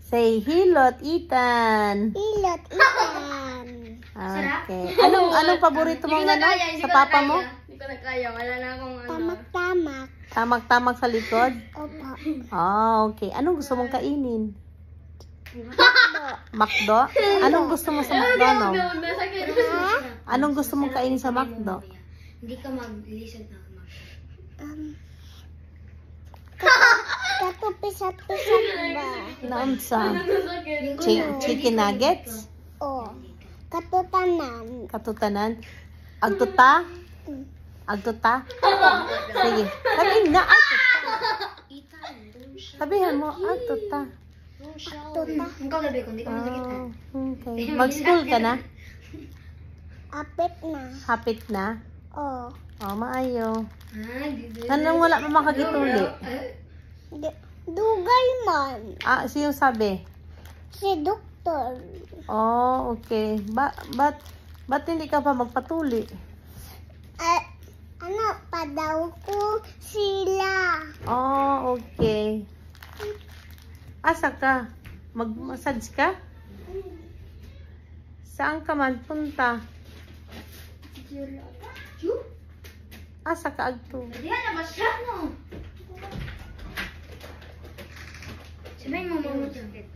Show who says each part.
Speaker 1: Say hilot, Ethan.
Speaker 2: Hilot, Ethan.
Speaker 1: Okay. Anong paborito mong ano? Sa papa mo?
Speaker 3: Hindi ko na kaya. Wala na akong ano.
Speaker 2: Tamak-tamak.
Speaker 1: Tamak-tamak sa likod?
Speaker 2: Opo.
Speaker 1: Okay. Anong gusto mong kainin? Makdo? Anong gusto mo sa McDonald's? Anong gusto mong kainin sa McDo?
Speaker 3: Hindi ka mag-listen na.
Speaker 2: Katupisat-pisat ba?
Speaker 1: Naunsa? Chicken nuggets?
Speaker 2: O. Katutanan.
Speaker 1: Katutanan? Agtuta? Agtuta? Sige. Sabihin na, agtuta. Sabihan mo, agtuta.
Speaker 2: Agtuta.
Speaker 3: Ikaw gabi kung hindi ka masakit ha.
Speaker 1: Okay. Mag-school ka na?
Speaker 2: Apit na.
Speaker 1: Hapit na?
Speaker 2: O.
Speaker 1: Maayo. Anong wala pa makagituli?
Speaker 2: Dugay man.
Speaker 1: Sino sabi?
Speaker 2: Si doktor.
Speaker 1: Okay. Ba't hindi ka pa magpatuli?
Speaker 2: Pa daw ko sila.
Speaker 1: Okay. Asa ka? Mag-massage ka? Saan ka man punta? Asa ka agto?
Speaker 3: Diyan na ba siya no? Sabihin mo sakit.